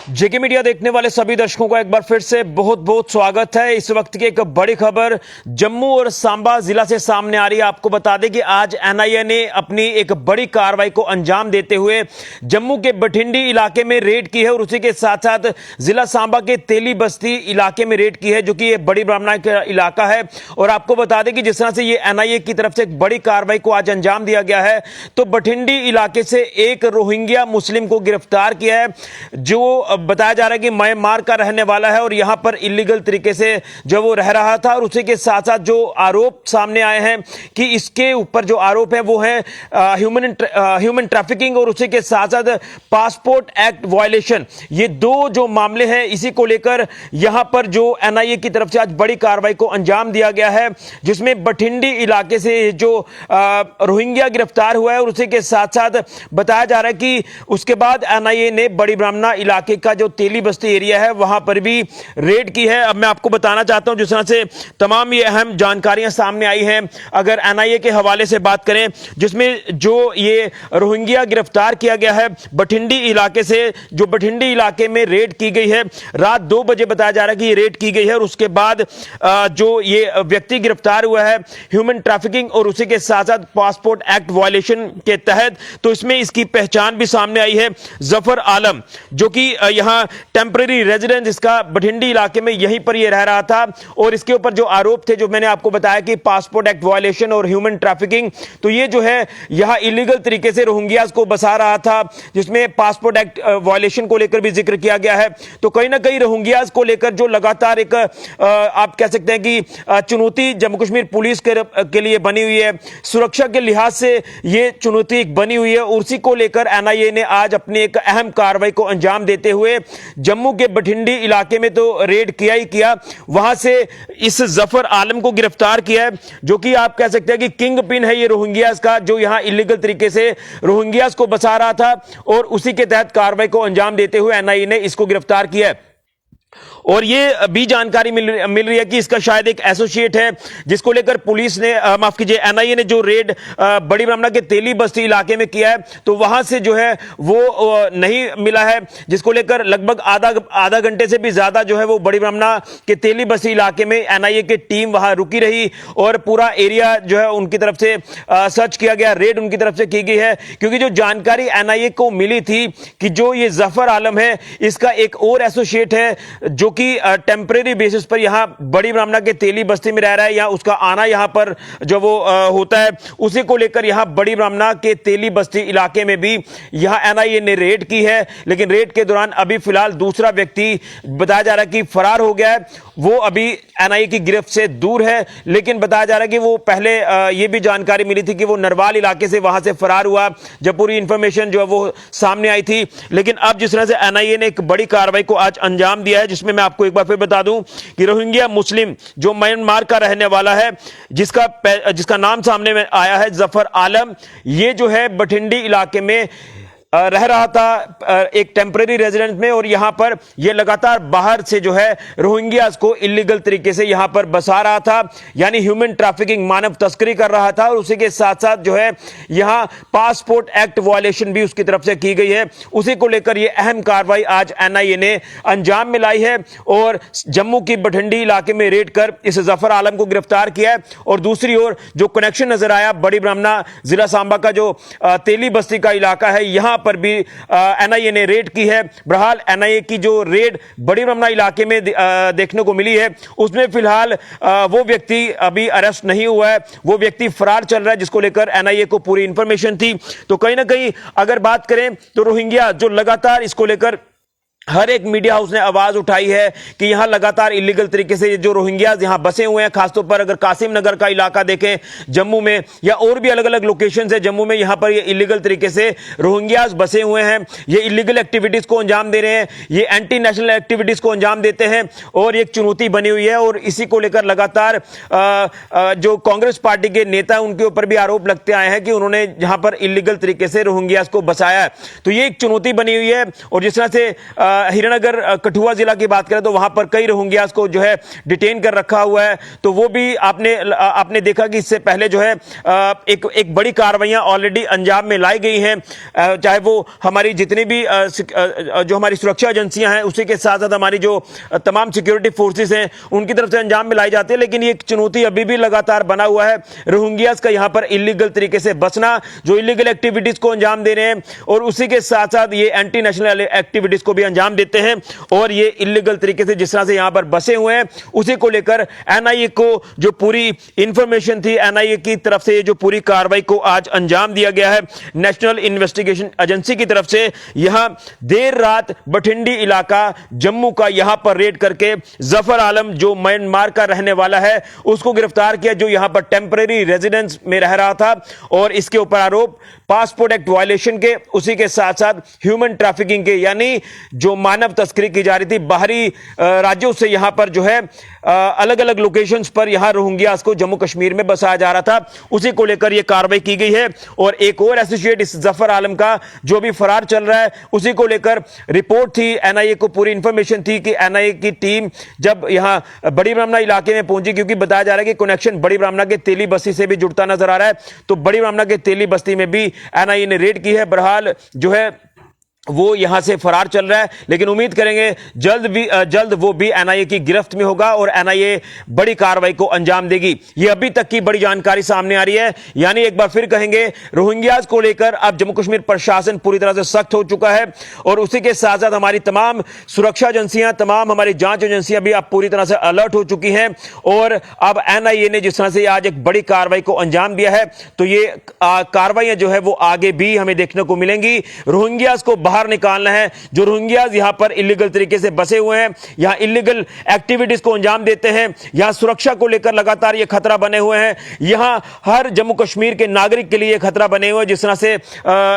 जेके media देखने वाले सभी दर्शकों का एक बार फिर से बहुत बहुत स्वागत है। इस वक्त की एक बड़ी खबर जम्मू और सांबा जिला से सामने आ रही है। आपको बता दें कि आज एनआईए ने अपनी एक बड़ी कार्रवाई को अंजाम देते हुए जम्मू के बठिंडी इलाके में रेड की है और उसी के साथ साथ जिला सांबा के तेली बस्ती इलाके में रेड की है, जो कि ये बड़ी ब्राह्मणा का इलाका है। और आपको बता दें कि जिस तरह से ये एनआईए की तरफ से एक बड़ी कार्रवाई को आज अंजाम दिया गया है, तो बठिंडी इलाके से एक रोहिंग्या मुस्लिम को गिरफ्तार किया है, जो बताया जा रहा है कि म्यांमार का रहने वाला है और यहां पर इलीगल तरीके से जो वो रह रहा था। और उसी के साथ साथ जो आरोप सामने आए हैं कि इसके ऊपर जो आरोप है वो है ह्यूमन ट्रैफिकिंग और उसी के साथ साथ पासपोर्ट एक्ट वायलेशन। ये दो जो मामले हैं, इसी को लेकर यहां पर जो एनआईए की तरफ से आज बड़ी कार्रवाई को अंजाम दिया गया है, जिसमें बठिंडी इलाके से जो रोहिंग्या गिरफ्तार हुआ है और उसी के साथ साथ बताया जा रहा है कि उसके बाद एनआईए ने बड़ी ब्राह्मणा इलाके का जो तेली बस्ती एरिया है वहां पर भी रेड की है। अब मैं आपको बताना चाहता हूं जिस तरह से तमाम ये अहम जानकारियां सामने आई हैं, अगर एनआईए के हवाले से बात करें, जिसमें जो ये रोहिंग्या गिरफ्तार किया गया है बठिंडी इलाके से, जो बठिंडी इलाके में रेड की गई है रात 2 बजे बताया जा रहा है कि ये रेड की गई है। और उसके बाद जो ये व्यक्ति गिरफ्तार हुआ है ह्यूमन ट्रैफिकिंग और उसी के साथ साथ पासपोर्ट एक्ट वायलेशन के तहत, तो इसमें इसकी पहचान भी सामने आई है, जफर आलम, जो कि यहां टेम्परेरी रेजिडेंस इसका बठिंडी इलाके में यहीं पर ये रह रहा था। और इसके ऊपर जो आरोप थे, जो मैंने आपको बताया कि पासपोर्ट एक्ट वायलेशन और ह्यूमन ट्रैफिकिंग, तो ये जो है यहां इलीगल तरीके से रोहिंग्यास को बसा रहा था, जिसमें पासपोर्ट एक्ट वायलेशन को लेकर भी जिक्र किया गया है। तो कहीं ना कहीं रोहिंग्यास को लेकर जो लगातार एक आप कह सकते हैं कि चुनौती जम्मू कश्मीर पुलिस के लिए बनी हुई है, सुरक्षा के लिहाज से ये चुनौती बनी हुई है। उसी को लेकर एनआईए ने आज अपनी एक अहम कार्रवाई को अंजाम देते हुए जम्मू के बठिंडी इलाके में तो रेड किया ही किया, वहां से इस जफर आलम को गिरफ्तार किया है, जो कि आप कह सकते हैं कि किंग पिन है ये रोहिंग्यास का, जो यहां इलीगल तरीके से रोहिंग्यास को बसा रहा था। और उसी के तहत कार्रवाई को अंजाम देते हुए एनआईए ने इसको गिरफ्तार किया है। और ये भी जानकारी मिल रही है कि इसका शायद एक एसोसिएट है, जिसको लेकर पुलिस ने माफ कीजिए एनआईए ने जो रेड बड़ी ब्राह्मणा के तेली बस्ती इलाके में किया है, तो वहां से जो है वो नहीं मिला है, जिसको लेकर लगभग आधा घंटे से भी ज्यादा जो है वो बड़ी ब्राह्मणा के तेली बस्ती इलाके में एनआईए की टीम वहां रुकी रही और पूरा एरिया जो है उनकी तरफ से सर्च किया गया, रेड उनकी तरफ से की गई है। क्योंकि जो जानकारी एनआईए को मिली थी कि जो ये जफर आलम है, इसका एक और एसोसिएट है जो कि टेम्परेरी बेसिस पर यहां बड़ी ब्राह्मणा के तेली बस्ती में रह रहा है, या उसका आना यहां पर जो वो होता है, उसी को लेकर यहां बड़ी ब्राह्मणा के तेली बस्ती इलाके में भी यहां एनआईए ने रेड की है। लेकिन रेड के दौरान अभी फिलहाल दूसरा व्यक्ति बताया जा रहा है कि फरार हो गया है, वो अभी एनआईए की गिरफ्त से दूर है। लेकिन बताया जा रहा है कि वो पहले ये भी जानकारी मिली थी कि वो नरवाल इलाके से वहां से फरार हुआ, जब पूरी इंफॉर्मेशन जो है वो सामने आई थी। लेकिन अब जिस तरह से एनआईए ने एक बड़ी कार्रवाई को आज अंजाम दिया है, जिसमें मैं आपको एक बार फिर बता दूं कि रोहिंग्या मुस्लिम जो म्यांमार का रहने वाला है, जिसका नाम सामने में आया है जफर आलम, ये जो है बठिंडी इलाके में रह रहा था एक टेम्परेरी रेजिडेंस में, और यहां पर यह लगातार बाहर से जो है रोहिंग्यास को इलीगल तरीके से यहां पर बसा रहा था, यानी ह्यूमन ट्रैफिकिंग, मानव तस्करी कर रहा था। और उसी के साथ साथ जो है यहां पासपोर्ट एक्ट वायलेशन भी उसकी तरफ से की गई है। उसी को लेकर यह अहम कार्रवाई आज एनआईए ने अंजाम में लाई है और जम्मू की बठिंडी इलाके में रेड कर इस जफर आलम को गिरफ्तार किया है। और दूसरी ओर जो कनेक्शन नजर आया बड़ी ब्राह्मणा जिला सांबा का जो तेली बस्ती का इलाका है, यहां पर भी एनआईए ने रेड की है। बहरहाल एनआईए की जो रेड बड़ी ब्राह्मणा इलाके में देखने को मिली है, उसमें फिलहाल वो व्यक्ति अभी अरेस्ट नहीं हुआ है, वो व्यक्ति फरार चल रहा है, जिसको लेकर एनआईए को पूरी इंफॉर्मेशन थी। तो कहीं ना कहीं अगर बात करें तो रोहिंग्या जो लगातार इसको लेकर हर एक मीडिया हाउस ने आवाज उठाई है कि यहां लगातार इलीगल तरीके से जो रोहिंग्यास यहां बसे हुए हैं, खासतौर पर अगर कासिम नगर का इलाका देखें जम्मू में, या और भी अलग अलग लोकेशन है जम्मू में, यहां पर ये इलीगल तरीके से रोहिंग्यास बसे हुए हैं, ये इलीगल एक्टिविटीज को अंजाम दे रहे हैं, ये एंटी नेशनल एक्टिविटीज को अंजाम देते हैं और एक चुनौती बनी हुई है। और इसी को लेकर लगातार जो कांग्रेस पार्टी के नेता हैं उनके ऊपर भी आरोप लगते आए हैं कि उन्होंने यहां पर इलीगल तरीके से रोहिंग्यास को बसाया है। तो ये एक चुनौती बनी हुई है। और जिस तरह से हीरानगर कठुआ जिला की बात करें तो वहां पर कई रोहिंग्यास को जो है डिटेन कर रखा हुआ है। तो वो भी आपने देखा कि इससे पहले जो है एक बड़ी कार्रवाइयां ऑलरेडी अंजाम में लाई गई हैं, चाहे वो हमारी जितनी भी जो हमारी सुरक्षा एजेंसियां हैं उसी के साथ साथ हमारी जो तमाम सिक्योरिटी फोर्सेस हैं उनकी तरफ से अंजाम में लाई जाती है। लेकिन ये एक चुनौती अभी भी लगातार बना हुआ है रोहिंग्यास का यहां पर इलीगल तरीके से बसना, जो इलीगल एक्टिविटीज को अंजाम दे रहे हैं और उसी के साथ साथ ये एंटी नेशनल एक्टिविटीज को भी अंजाम देते हैं और ये इलीगल तरीके से जिस तरह से यहां पर बसे हुए हैं उसी को लेकर एनआईए को जो पूरी इंफॉर्मेशन थी, एनआईए की तरफ से जो पूरी कार्रवाई को आज अंजाम दिया गया है नेशनल इन्वेस्टिगेशन एजेंसी की तरफ से। यहां देर रात बठिंडी इलाका जम्मू का यहां पर रेड करके जफर आलम जो म्यांमार का रहने वाला है उसको गिरफ्तार किया, जो यहां पर टेंपरेरी रेजिडेंस में रह रहा था और इसके ऊपर आरोप पासपोर्ट एक्ट वायलेशन के, उसी के साथ साथ ह्यूमन ट्रैफिकिंग के, यानी जो मानव तस्करी की जा रही थी बाहरी राज्यों से यहां पर जो है अलग अलग लोकेशंस पर यहां रोहिंग्यास को जम्मू कश्मीर में बसाया जा रहा था, उसी को लेकर यह कार्रवाई की गई है। और एक और एसोसिएट इस जफर आलम का जो भी फरार चल रहा है उसी को लेकर रिपोर्ट थी, एनआईए को पूरी इंफॉर्मेशन थी कि एनआईए की टीम जब यहां बड़ी ब्राह्मणा इलाके में पहुंची, क्योंकि बताया जा रहा है कि कनेक्शन बड़ी ब्राह्मणा के तेली बस्ती से भी जुड़ता नजर आ रहा है, तो बड़ी ब्राह्मणा के तेली बस्ती में भी एनआईए ने रेड की है। बहरहाल जो है वो यहां से फरार चल रहा है, लेकिन उम्मीद करेंगे जल्द वो भी एनआईए की गिरफ्त में होगा और एनआईए बड़ी कार्रवाई को अंजाम देगी। ये अभी तक की बड़ी जानकारी सामने आ रही है, यानी एक बार फिर कहेंगे रोहिंग्यास को लेकर अब जम्मू कश्मीर प्रशासन पूरी तरह से सख्त हो चुका है और उसी के साथ साथ हमारी तमाम सुरक्षा एजेंसियां, तमाम हमारी जांच एजेंसियां भी अब पूरी तरह से अलर्ट हो चुकी हैं और अब एनआईए ने जिस तरह से आज एक बड़ी कार्रवाई को अंजाम दिया है तो ये कार्रवाइयां जो है वो आगे भी हमें देखने को मिलेंगी। रोहिंग्यास को बाहर निकालना है, जो रोहिंग्यास यहां पर इलीगल तरीके से बसे हुए हैं, यहां इलीगल एक्टिविटीज को अंजाम देते हैं, यहां सुरक्षा को लेकर लगातार यह खतरा बने हुए हैं, यहां हर जम्मू कश्मीर के नागरिक के लिए खतरा बने हुए हैं। जिस तरह से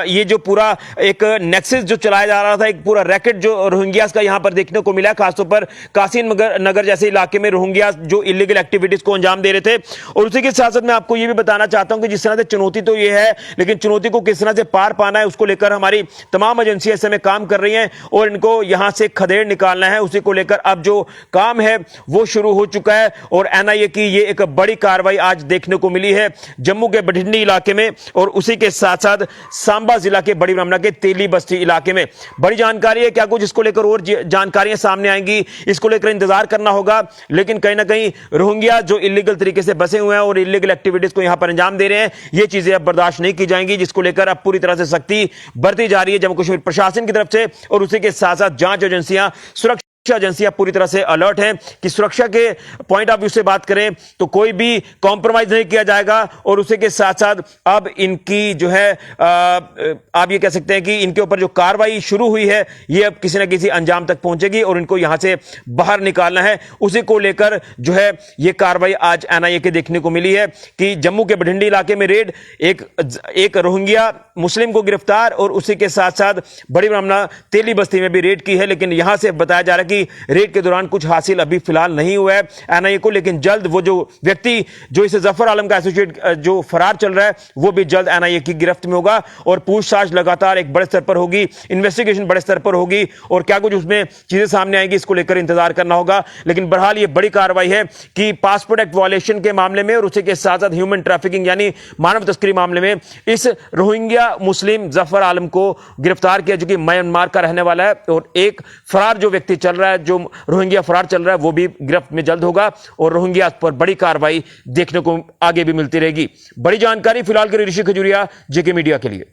ये जो पूरा एक नेक्सस जो चलाया जा रहा था, एक पूरा रैकेट जो रोहिंग्यास का यहां पर देखने को मिला, खासतौर पर कासिम नगर जैसे इलाके में रोहिंग्यास जो इलीगल एक्टिविटीज को अंजाम दे रहे थे। और उसी के साथ साथ मैं आपको यह भी बताना चाहता हूं कि जिस तरह से चुनौती तो यह है, लेकिन चुनौती को किस तरह से पार पाना है उसको लेकर हमारी तमाम एजेंसियां इस समय काम कर रही हैं और इनको यहां से खदेड़ निकालना है, उसी को लेकर अब जो काम है वो शुरू हो चुका है। और एनआईए की ये एक बड़ी कार्रवाई आज देखने को मिली है जम्मू के बठिंडी इलाके में और उसी के साथ साथ सांबा जिला के बड़ी ब्राह्मणा के तेली बस्ती इलाके में। बड़ी जानकारी है, क्या कुछ इसको लेकर और जानकारियां सामने आएंगी इसको लेकर इंतजार करना होगा, लेकिन कहीं ना कहीं रोहिंग्या जो इलीगल तरीके से बसे हुए हैं और इलीगल एक्टिविटीज को यहां पर अंजाम दे रहे हैं, ये चीजें अब बर्दाश्त नहीं की जाएंगी, जिसको लेकर अब पूरी तरह से सख्ती बरती जा रही है जम्मू कश्मीर प्रशासन की तरफ से। और उसी के साथ साथ जांच एजेंसियां, सुरक्षा एजेंसियां पूरी तरह से अलर्ट हैं कि सुरक्षा के पॉइंट ऑफ व्यू से बात करें तो कोई भी कॉम्प्रोमाइज नहीं किया जाएगा। और उसी के साथ साथ अब इनकी जो है आप ये कह सकते हैं कि इनके ऊपर जो कार्रवाई शुरू हुई है ये अब किसी ना किसी अंजाम तक पहुंचेगी और इनको यहां से बाहर निकालना है। उसी को लेकर जो है ये कार्रवाई आज एनआईए के देखने को मिली है कि जम्मू के बठिंडी इलाके में रेड, एक रोहिंग्या मुस्लिम को गिरफ्तार और उसी के साथ साथ बड़ी ब्राह्मणा तेली बस्ती में भी रेड की है। लेकिन यहां से बताया जा रहा है कि रेड के दौरान कुछ हासिल अभी फिलहाल नहीं हुआ है एनआईए को, लेकिन जल्द वो जो व्यक्ति जो इसे जफर आलम का एसोसिएट जो फरार चल रहा है वो भी जल्द एनआईए की गिरफ्त में होगा और पूछताछ लगातार एक बड़े स्तर पर होगी, इन्वेस्टिगेशन बड़े स्तर पर होगी और क्या कुछ उसमें चीजें सामने आएंगी इसको लेकर इंतजार करना होगा। लेकिन बहरहाल ये बड़ी कार्रवाई है कि पासपोर्ट एक्ट वायलेशन के मामले में और उसी के साथ साथ ह्यूमन ट्रैफिकिंग यानी मानव तस्करी मामले में इस रोहिंग्या मुस्लिम जफर आलम को गिरफ्तार किया जो कि म्यांमार का रहने वाला है और एक फरार जो व्यक्ति चल रहा है, जो रोहिंग्या फरार चल रहा है, वो भी गिरफ्त में जल्द होगा और रोहिंग्या पर बड़ी कार्रवाई देखने को आगे भी मिलती रहेगी। बड़ी जानकारी फिलहाल के लिए ऋषि खजूरिया, जेके मीडिया के लिए।